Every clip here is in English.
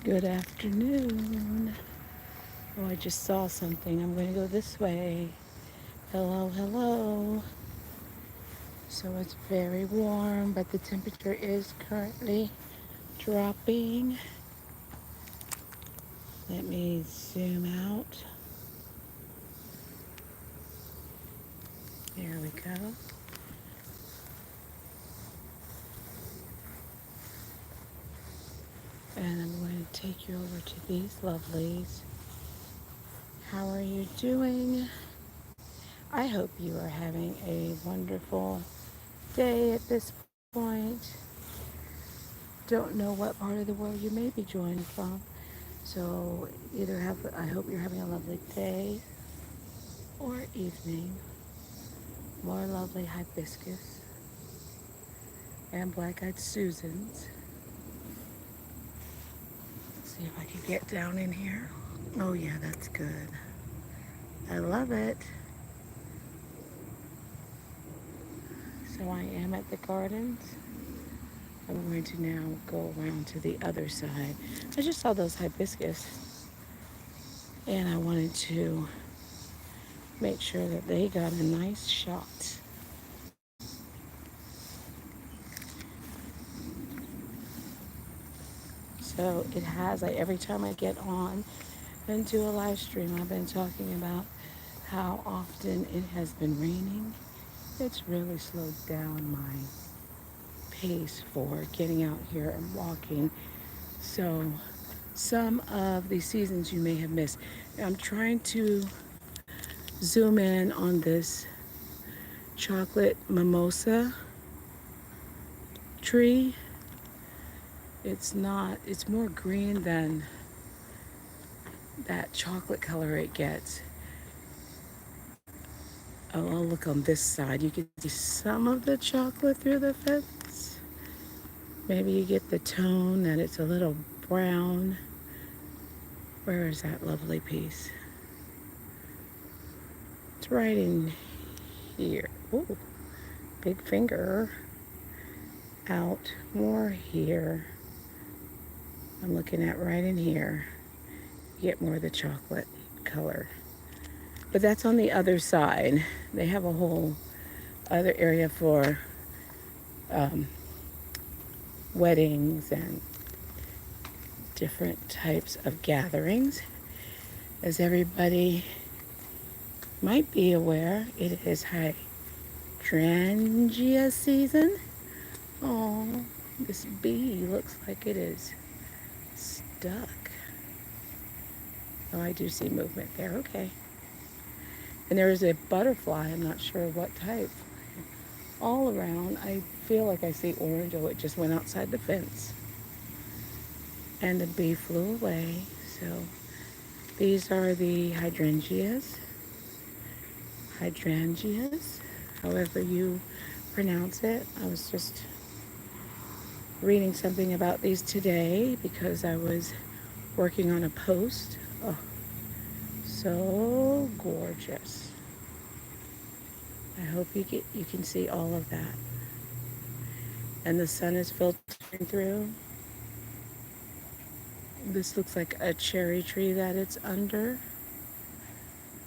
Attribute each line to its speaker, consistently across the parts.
Speaker 1: Good afternoon. Oh, I just saw something. I'm going to go this way. Hello, hello. So it's very warm, but the temperature is currently dropping. Let me zoom out. There we go. And I'm going to take you over to these lovelies. How are you doing? I hope you are having a wonderful day at this point. Don't know what part of the world you may be joining from. So I hope you're having a lovely day or evening. More lovely hibiscus and black-eyed Susans. Let's see if I can get down in here. Oh yeah, that's good. I love it. So I am at the gardens. I'm going to now go around to the other side. I just saw those hibiscus and I wanted to make sure that they got a nice shot. So it has, like every time I get on and do a live stream, I've been talking about how often it has been raining. It's really slowed down my pace for getting out here and walking. So some of the seasons you may have missed. I'm trying to zoom in on this chocolate mimosa tree. It's more green than that chocolate color it gets. Oh, I'll look on this side. You can see some of the chocolate through the fence. Maybe you get the tone that it's a little brown. Where is that lovely piece? It's right in here. Ooh, big finger out. More here. I'm looking at right in here. You get more of the chocolate color. But that's on the other side. They have a whole other area for um, weddings and different types of gatherings. As everybody might be aware, it is hydrangea season. Oh, this bee looks like it is stuck. Oh, I do see movement there. Okay. And there is a butterfly. I'm not sure what type. All around, I feel like I see orange. Oh, it just went outside the fence. And the bee flew away. So these are the hydrangeas. Hydrangeas, however you pronounce it. I was just reading something about these today because I was working on a post. Oh, so gorgeous. I hope you can see all of that. And the sun is filtering through. This looks like a cherry tree that it's under.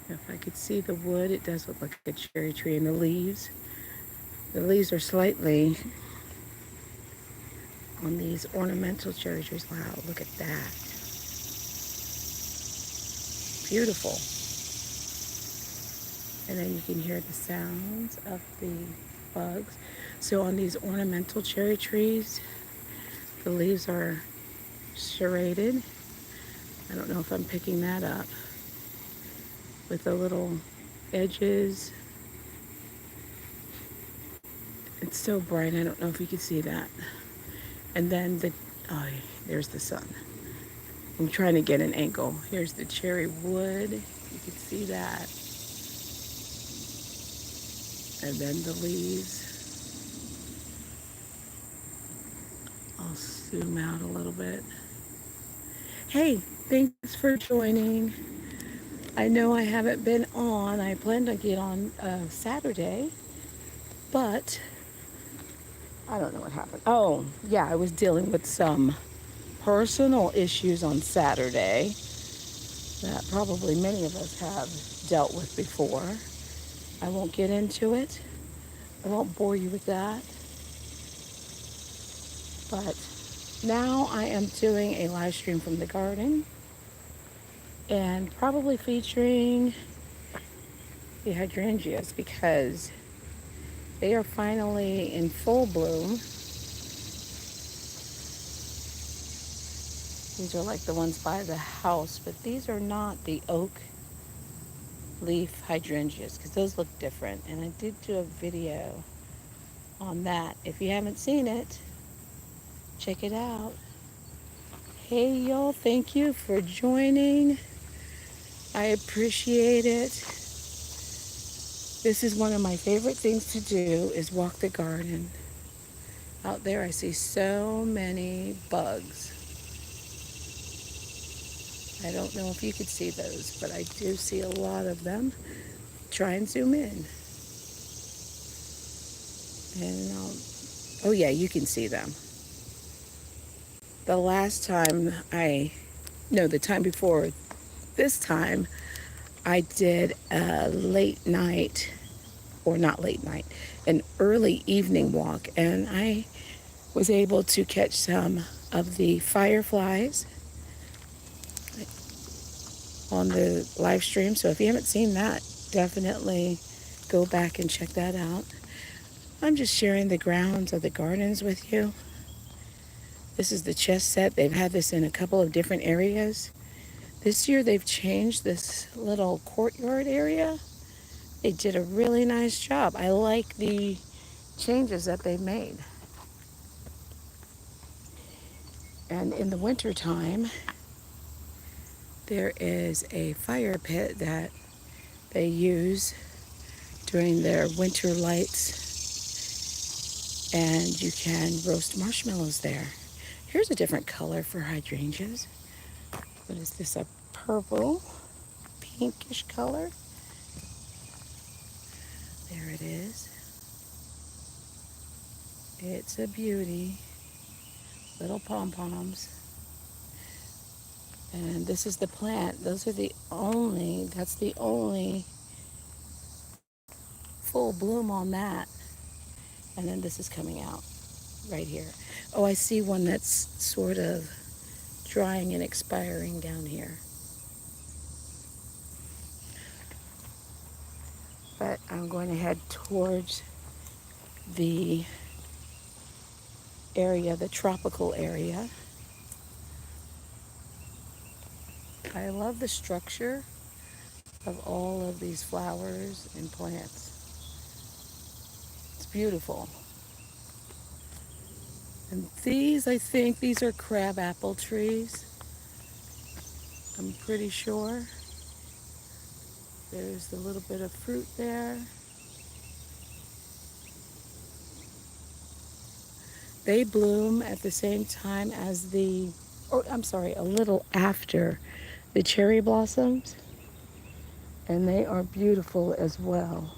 Speaker 1: If I could see the wood, it does look like a cherry tree. And the leaves. The leaves are slightly on these ornamental cherry trees. Wow, look at that. Beautiful. And then you can hear the sounds of the bugs. So on these ornamental cherry trees, the leaves are serrated. I don't know if I'm picking that up. With the little edges. It's so bright, I don't know if you can see that. And then there's the sun. I'm trying to get an angle. Here's the cherry wood. You can see that. And then the leaves. I'll zoom out a little bit. Hey, thanks for joining. I know I haven't been on. I planned to get on Saturday, but I don't know what happened. Oh, yeah, I was dealing with some personal issues on Saturday that probably many of us have dealt with before. I won't get into it. I won't bore you with that. But now I am doing a live stream from the garden and probably featuring the hydrangeas because they are finally in full bloom. These are like the ones by the house, but these are not the oak leaf hydrangeas because those look different. And I did do a video on that. If you haven't seen it, check it out. Hey y'all, thank you for joining. I appreciate it. This is one of my favorite things to do is walk the garden. Out there I see so many bugs. I don't know if you could see those, but I do see a lot of them. Try and zoom in. And oh yeah, you can see them. The last time the time before this time, I did a late night, or not late night, an early evening walk, and I was able to catch some of the fireflies on the live stream. So if you haven't seen that, definitely go back and check that out. I'm just sharing the grounds of the gardens with you. This is the chess set. They've had this in a couple of different areas. This year they've changed this little courtyard area. They did a really nice job. I like the changes that they made. And in the winter time, there is a fire pit that they use during their winter lights, and you can roast marshmallows there. Here's a different color for hydrangeas. What is this, a purple, pinkish color? There it is. It's a beauty. Little pom-poms. And this is the plant. That's the only full bloom on that. And then this is coming out right here. Oh, I see one that's sort of drying and expiring down here. But I'm going to head towards the area, the tropical area. I love the structure of all of these flowers and plants. It's beautiful. And these, I think, these are crabapple trees. I'm pretty sure. There's a little bit of fruit there. They bloom at the same time as a little after the cherry blossoms. And they are beautiful as well.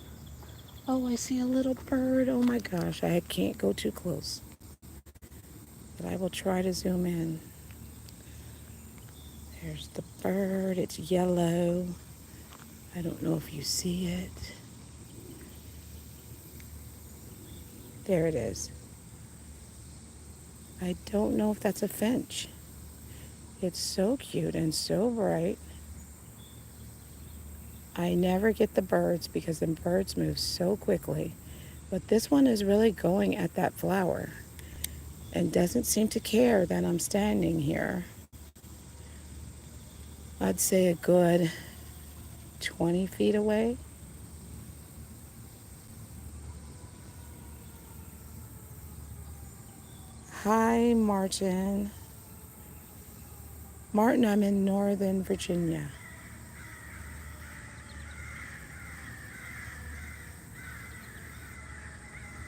Speaker 1: Oh, I see a little bird. Oh my gosh, I can't go too close. But I will try to zoom in. There's the bird. It's yellow. I don't know if you see it. There it is. I don't know if that's a finch. It's so cute and so bright. I never get the birds because the birds move so quickly. But this one is really going at that flower and doesn't seem to care that I'm standing here. I'd say a good 20 feet away. Hi, Martin. Martin, I'm in Northern Virginia.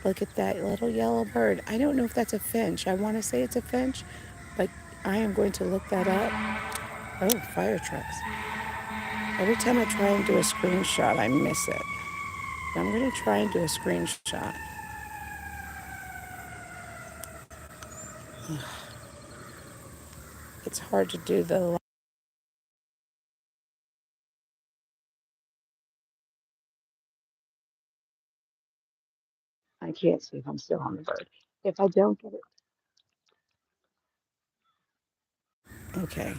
Speaker 1: Look at that little yellow bird. I don't know if that's a finch. I want to say it's a finch, but I am going to look that up. Oh, fire trucks. Every time I try and do a screenshot, I miss it. I'm going to try and do a screenshot. It's hard to do the. I can't see if I'm still on the bird. If I don't get it. Okay.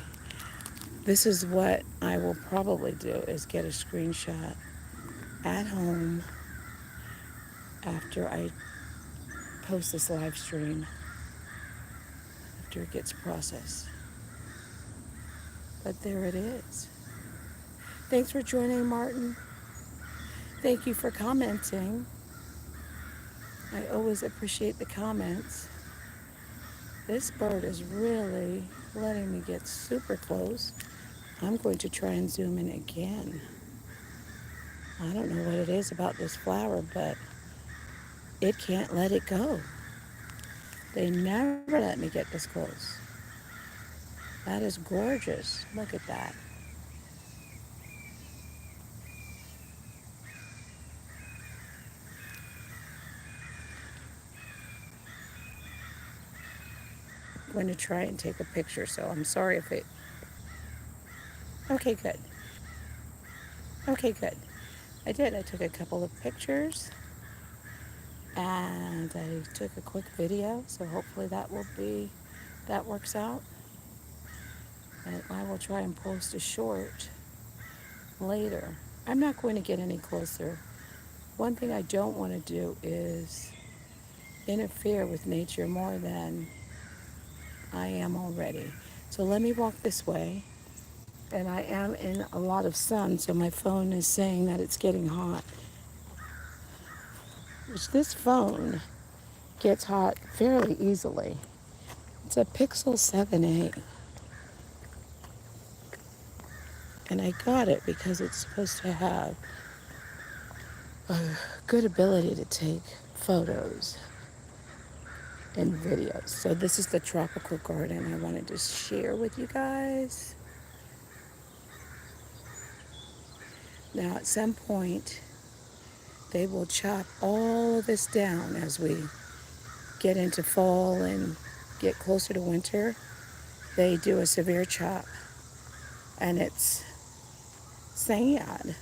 Speaker 1: This is what I will probably do is get a screenshot at home after I post this live stream, after it gets processed. But there it is. Thanks for joining, Martin. Thank you for commenting. I always appreciate the comments. This bird is really letting me get super close. I'm going to try and zoom in again. I don't know what it is about this flower, but it can't let it go. They never let me get this close. That is gorgeous. Look at that. I'm going to try and take a picture, so I'm sorry if it... Okay, good. Okay, good. I did. I took a couple of pictures and I took a quick video, so hopefully that works out. And I will try and post a short later. I'm not going to get any closer. One thing I don't want to do is interfere with nature more than I am already. So let me walk this way. And I am in a lot of sun, so my phone is saying that it's getting hot. Which this phone gets hot fairly easily. It's a Pixel 7a. And I got it because it's supposed to have a good ability to take photos and videos. So this is the tropical garden I wanted to share with you guys. Now at some point, they will chop all of this down as we get into fall and get closer to winter. They do a severe chop, and it's sad.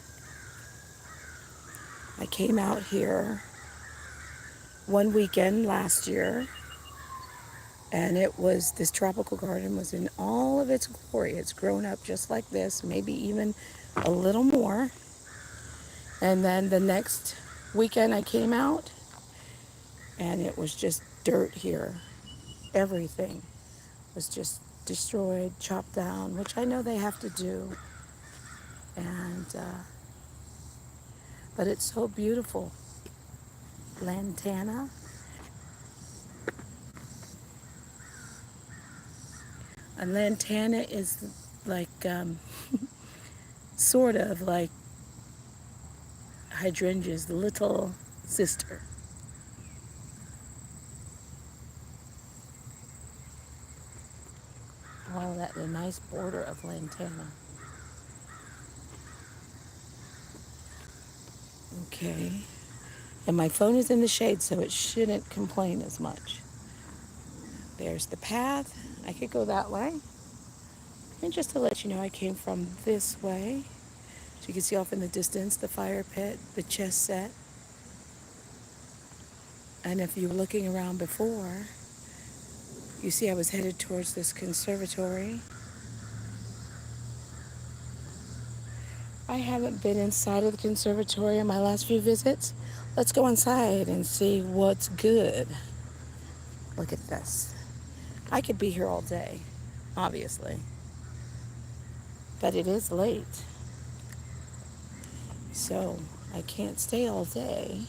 Speaker 1: I came out here one weekend last year, and this tropical garden was in all of its glory. It's grown up just like this, maybe even a little more. And then the next weekend I came out, and it was just dirt here. Everything was just destroyed, chopped down, which I know they have to do. And but it's so beautiful. Lantana. A lantana is like sort of like hydrangea's little sister. Oh, that a nice border of lantana. Okay. And my phone is in the shade, so it shouldn't complain as much. There's the path. I could go that way. And just to let you know, I came from this way. So you can see off in the distance the fire pit, the chess set. And if you were looking around before, you see I was headed towards this conservatory. I haven't been inside of the conservatory in my last few visits. Let's go inside and see what's good. Look at this. I could be here all day, obviously. But it is late. So I can't stay all day.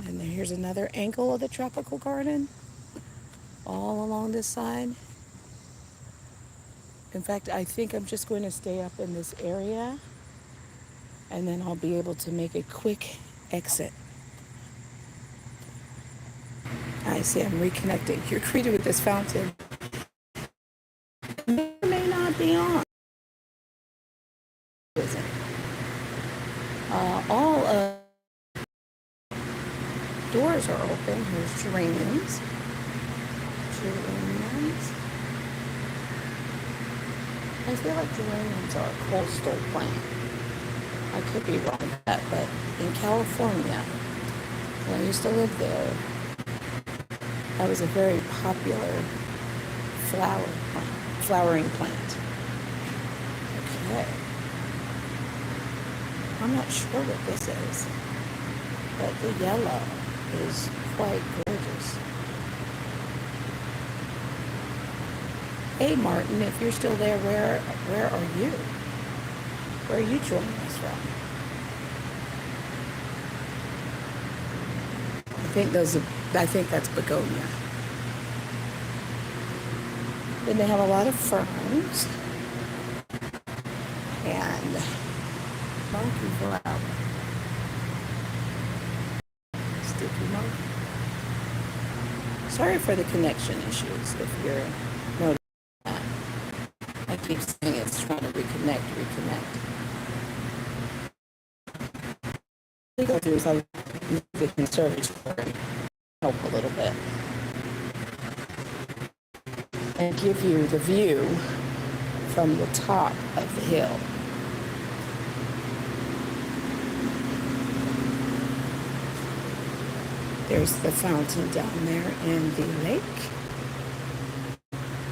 Speaker 1: And here's another angle of the tropical garden all along this side. In fact, I think I'm just going to stay up in this area and then I'll be able to make a quick exit. I see I'm reconnecting. You're greeted with this fountain. May or may not be on. All doors are open. Here's geraniums. Geraniums. I feel like geraniums are a coastal plant. I could be wrong with that, but in California, when I used to live there, that was a very popular flowering plant. Okay. I'm not sure what this is, but the yellow is quite gorgeous. Hey Martin, if you're still there, where are you? Where are you joining us from? I think that's begonia. Then they have a lot of ferns and monkey flower. Sticky monkey. Sorry for the connection issues if you're noticing that. I keep saying it's trying to reconnect. What I go through is I use the conservatory help a little bit and give you the view from the top of the hill. There's the fountain down there in the lake.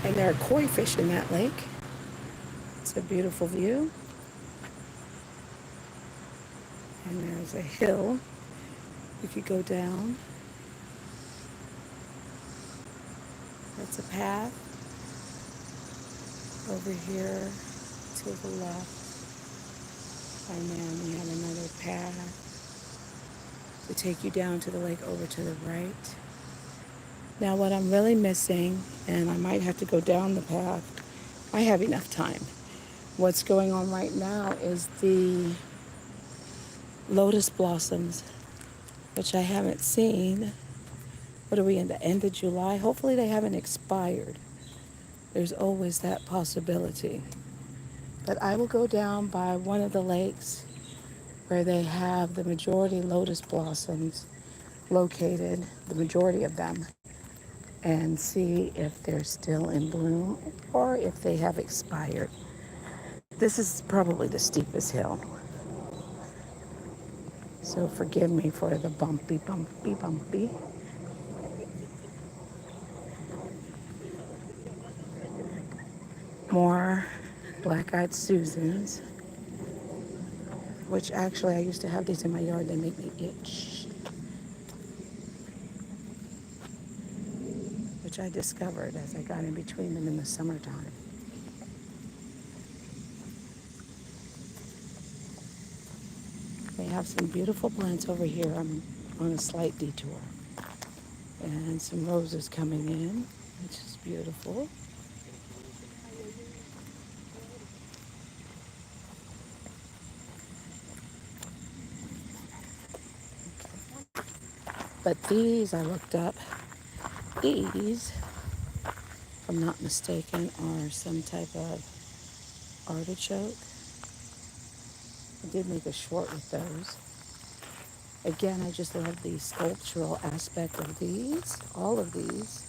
Speaker 1: And there are koi fish in that lake. It's a beautiful view. And there's a hill. You could go down. That's a path over here to the left. And then we have another path to take you down to the lake over to the right. Now what I'm really missing, and I might have to go down the path, I have enough time. What's going on right now is the lotus blossoms, which I haven't seen. What are we in the end of July? Hopefully they haven't expired. There's always that possibility. But I will go down by one of the lakes where they have the majority lotus blossoms located, the majority of them, and see if they're still in bloom or if they have expired. This is probably the steepest hill. So forgive me for the bumpy. More black-eyed Susans, which actually I used to have these in my yard. They make me itch, which I discovered as I got in between them in the summertime. They have some beautiful plants over here. I'm on a slight detour. And some roses coming in, which is beautiful. But these, I looked up, these, if I'm not mistaken, are some type of artichoke. I did make a short with those. Again, I just love the sculptural aspect of these, all of these.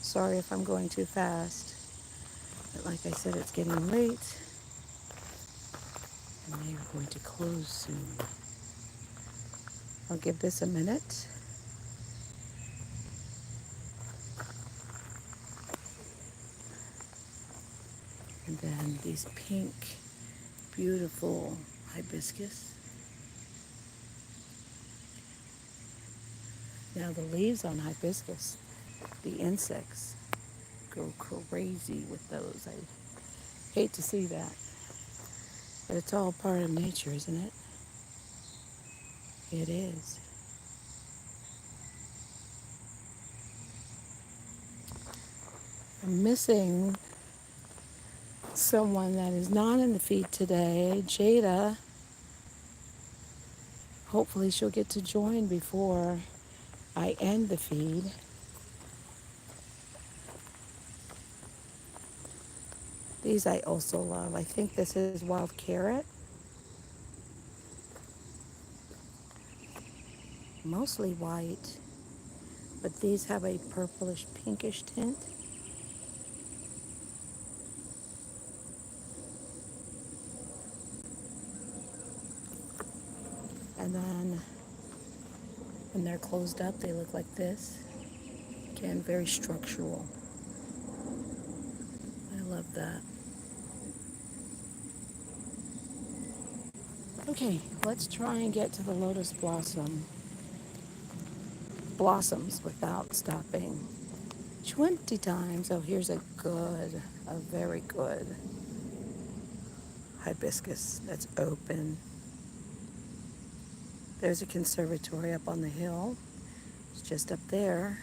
Speaker 1: Sorry if I'm going too fast, but like I said, it's getting late, and they are going to close soon. I'll give this a minute. And then these pink, beautiful hibiscus. Now the leaves on hibiscus, the insects go crazy with those. I hate to see that, but it's all part of nature, isn't it? It is. I'm missing someone that is not in the feed today, Jada. Hopefully she'll get to join before I end the feed. These I also love. I think this is wild carrot. Mostly white, but these have a purplish pinkish tint. they're closed up, they look like this. Again, very structural. I love that. Okay, let's try and get to the lotus blossoms without stopping 20 times. Oh, here's a very good hibiscus that's open. There's a conservatory up on the hill. It's just up there.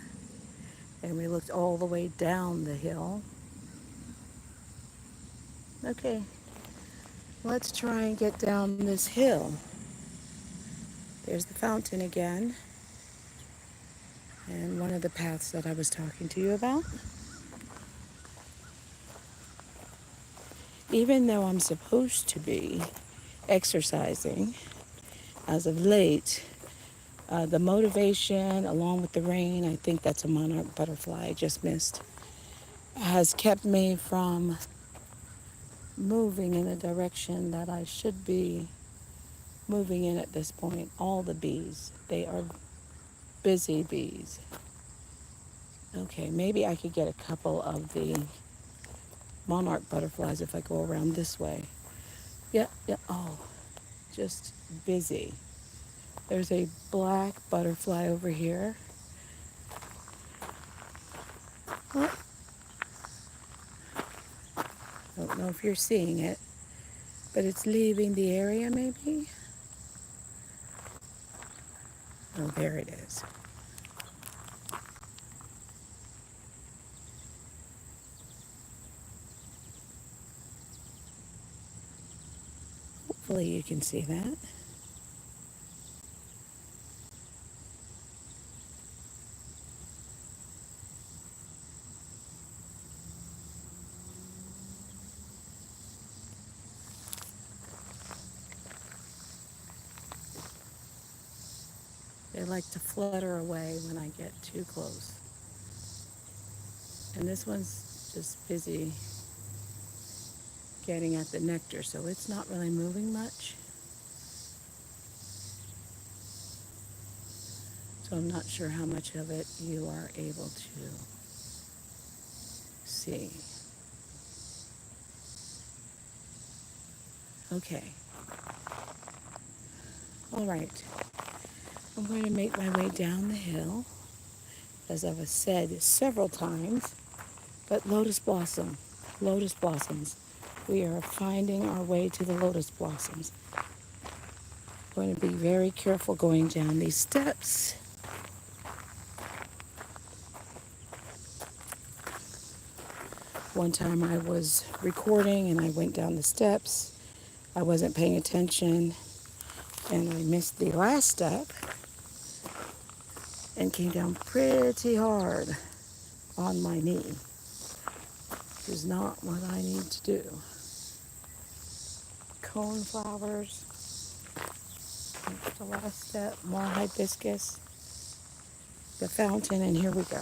Speaker 1: And we looked all the way down the hill. Okay, let's try and get down this hill. There's the fountain again. And one of the paths that I was talking to you about. Even though I'm supposed to be exercising as of late, the motivation along with the rain, I think that's a monarch butterfly I just missed, has kept me from moving in the direction that I should be moving in at this point. All the bees, they are busy bees. Okay, maybe I could get a couple of the monarch butterflies if I go around this way. Yeah, yeah, oh, just busy. There's a black butterfly over here. Oh, I don't know if you're seeing it, but it's leaving the area maybe. Oh, there it is. Hopefully you can see that. They like to flutter away when I get too close. And this one's just busy getting at the nectar, so it's not really moving much. So I'm not sure how much of it you are able to see. Okay. All right. I'm going to make my way down the hill, as I've said several times, but lotus blossoms. We are finding our way to the lotus blossoms. I'm going to be very careful going down these steps. One time I was recording and I went down the steps. I wasn't paying attention and I missed the last step and came down pretty hard on my knee, which is not what I need to do. Coneflowers. That's the last step. More hibiscus. The fountain, and here we go.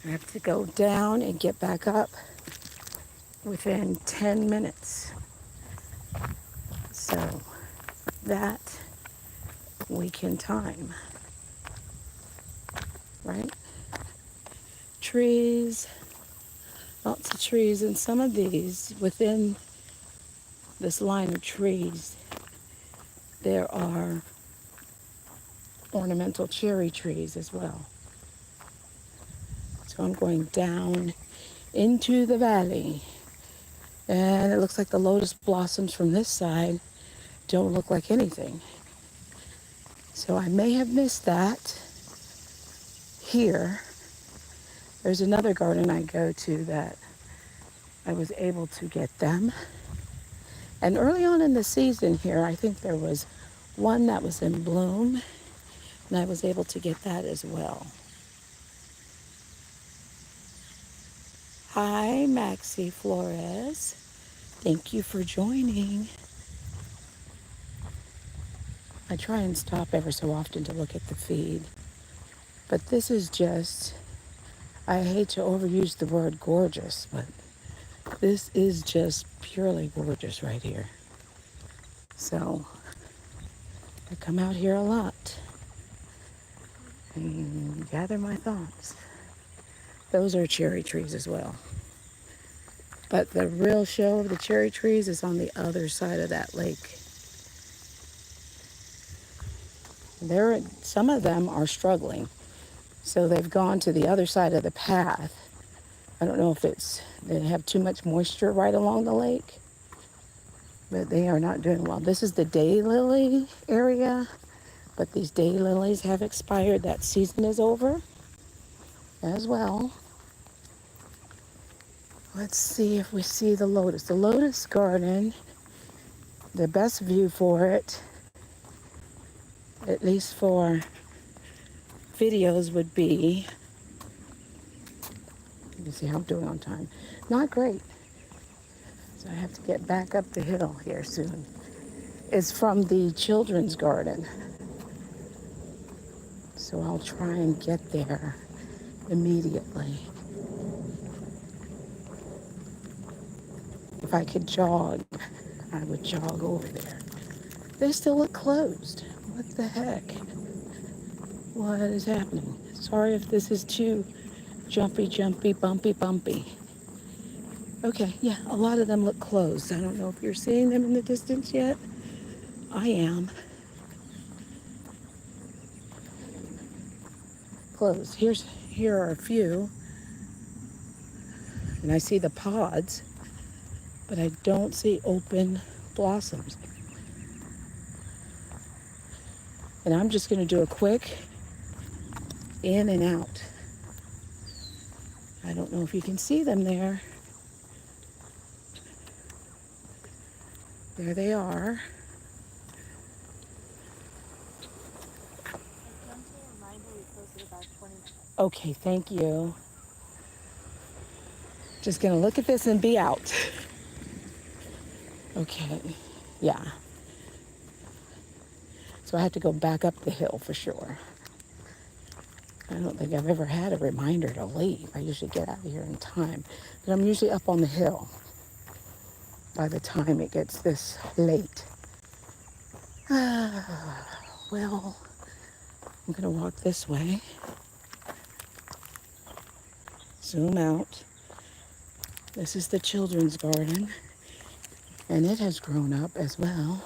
Speaker 1: I have to go down and get back up within 10 minutes. So that we can time, right? Trees, lots of trees, and some of these within this line of trees, there are ornamental cherry trees as well. So I'm going down into the valley, and it looks like the lotus blossoms from this side don't look like anything. So I may have missed that here. There's another garden I go to that I was able to get them. And early on in the season here, I think there was one that was in bloom, and I was able to get that as well. Hi, Maxie Flores. Thank you for joining. I try and stop ever so often to look at the feed. But this is just, I hate to overuse the word gorgeous, but this is just purely gorgeous right here. So I come out here a lot and gather my thoughts. Those are cherry trees as well. But the real show of the cherry trees is on the other side of that lake. Some of them are struggling. So they've gone to the other side of the path. I don't know if they have too much moisture right along the lake, but they are not doing well. This is the daylily area, but these daylilies have expired. That season is over as well. Let's see if we see the lotus. The lotus garden, the best view for it, at least for videos, would be, let me see how I'm doing on time. Not great. So I have to get back up the hill here soon. It's from the children's garden. So I'll try and get there immediately. If I could jog, I would jog over there. They still look closed. What the heck? What is happening? Sorry if this is too jumpy, bumpy. Okay, yeah, a lot of them look closed. I don't know if you're seeing them in the distance yet. I am. Closed. Here are a few. And I see the pods, but I don't see open blossoms. And I'm just going to do a quick in and out. I don't know if you can see them there. There they are. Okay, thank you. Just gonna look at this and be out. Okay, yeah. So I have to go back up the hill for sure. I don't think I've ever had a reminder to leave. I usually get out of here in time. But I'm usually up on the hill by the time it gets this late. Well, I'm gonna walk this way. Zoom out. This is the children's garden, and it has grown up as well.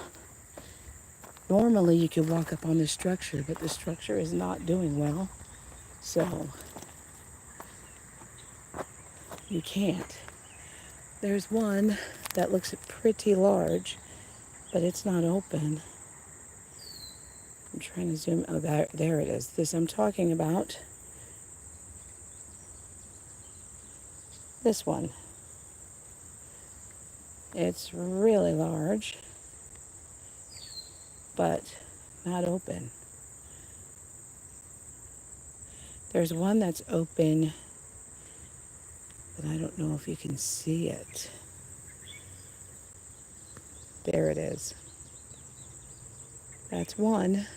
Speaker 1: Normally you could walk up on this structure, but the structure is not doing well, so you can't. There's one that looks pretty large, but it's not open. I'm trying to zoom. Oh, there it is. This I'm talking about. This one. It's really large, but not open. There's one that's open, but I don't know if you can see it. There it is. That's one.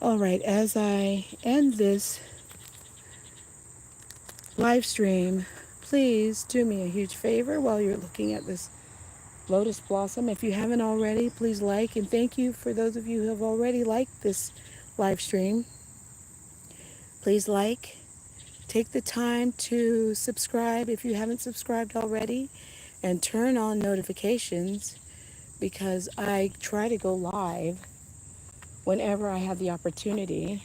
Speaker 1: All right, as I end this live stream, please do me a huge favor while you're looking at this lotus blossom. If you haven't already, please like, and thank you for those of you who have already liked this live stream. Please like, take the time to subscribe if you haven't subscribed already, and turn on notifications, because I try to go live whenever I have the opportunity.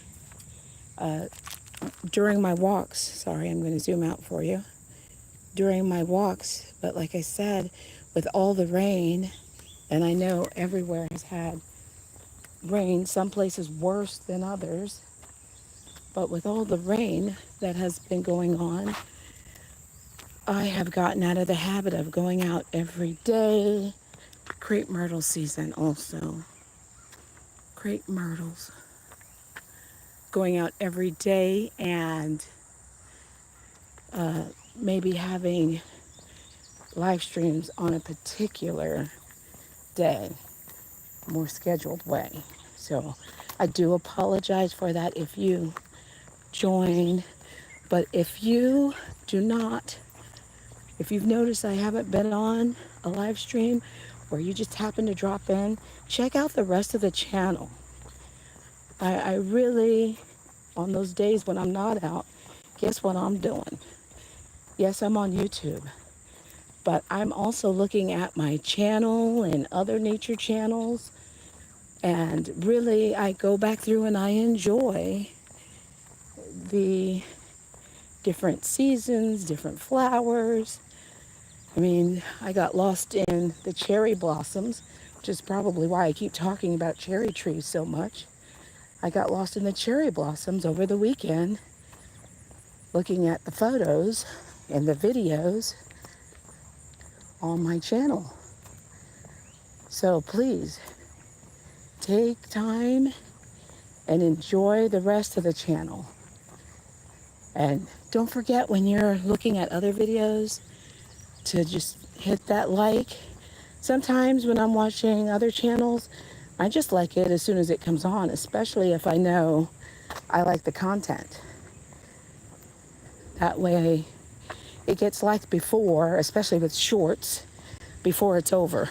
Speaker 1: During my walks, sorry, I'm going to zoom out for you. During my walks, but like I said, with all the rain, and I know everywhere has had rain, some places worse than others, but with all the rain that has been going on, I have gotten out of the habit of going out every day. Crepe myrtle season also. Crepe myrtles. Going out every day and maybe having live streams on a particular day, more scheduled way. So I do apologize for that if you join, but if you do not, if you've noticed I haven't been on a live stream or you just happen to drop in, check out the rest of the channel. I really, on those days when I'm not out, guess what I'm doing? Yes, I'm on YouTube, but I'm also looking at my channel and other nature channels. And really, I go back through and I enjoy the different seasons, different flowers. I mean, I got lost in the cherry blossoms, which is probably why I keep talking about cherry trees so much. I got lost in the cherry blossoms over the weekend, looking at the photos and the videos on my channel. So please take time and enjoy the rest of the channel. And don't forget when you're looking at other videos to just hit that like. Sometimes when I'm watching other channels, I just like it as soon as it comes on, especially if I know I like the content. That way it gets liked before, especially with shorts, before it's over.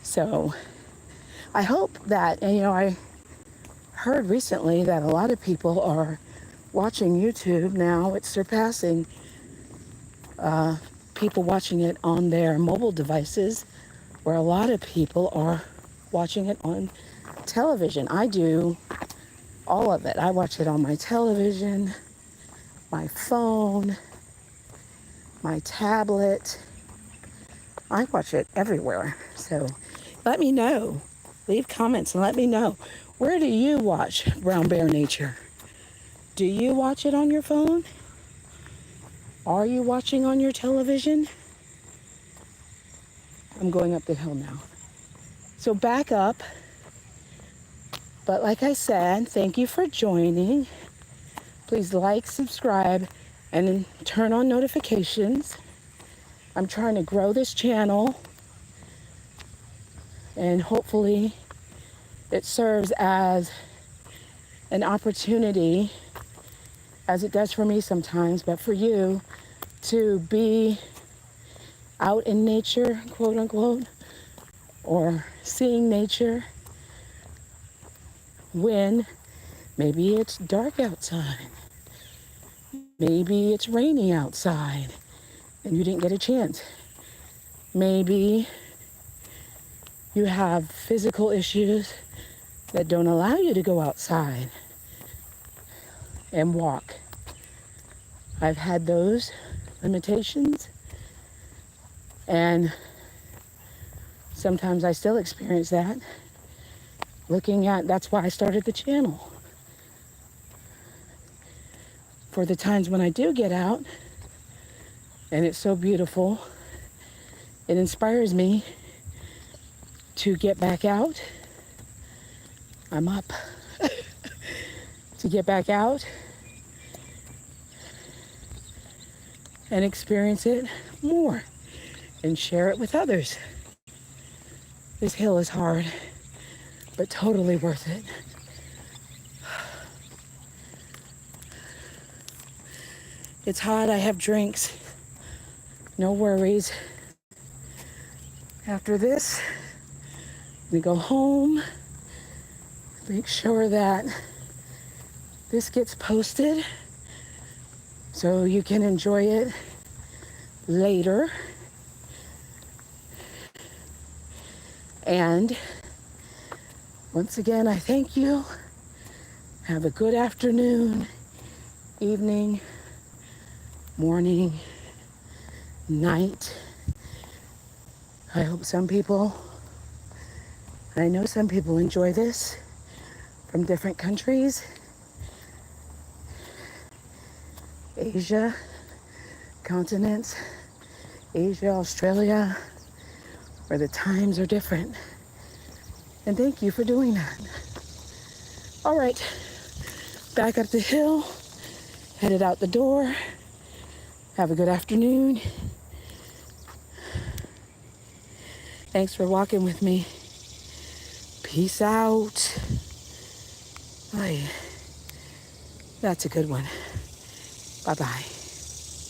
Speaker 1: So I hope that, and I heard recently that a lot of people are watching YouTube now. It's surpassing people watching it on their mobile devices, where a lot of people are watching it on television. I do all of it. I watch it on my television, my phone, my tablet. I watch it everywhere. So let me know. Leave comments and let me know. Where do you watch Brown Bear Nature? Do you watch it on your phone? Are you watching on your television? I'm going up the hill now. So back up. But like I said, thank you for joining. Please like, subscribe, and then turn on notifications. I'm trying to grow this channel, and hopefully it serves as an opportunity, as it does for me sometimes, but for you to be out in nature, quote unquote, or seeing nature when maybe it's dark outside, maybe it's rainy outside and you didn't get a chance, maybe you have physical issues that don't allow you to go outside and walk. I've had those limitations, and sometimes I still experience that. That's why I started the channel. For the times when I do get out, and it's so beautiful, it inspires me to get back out. I'm up to get back out and experience it more and share it with others. This hill is hard, but totally worth it. It's hot, I have drinks, no worries. After this, we go home, make sure that this gets posted so you can enjoy it later. And once again, I thank you. Have a good afternoon, evening, morning, night. I hope I know some people enjoy this from different countries. Asia, continents, Asia, Australia, where the times are different. And thank you for doing that. All right, back up the hill, headed out the door. Have a good afternoon. Thanks for walking with me. Peace out. Bye. That's a good one. Bye-bye.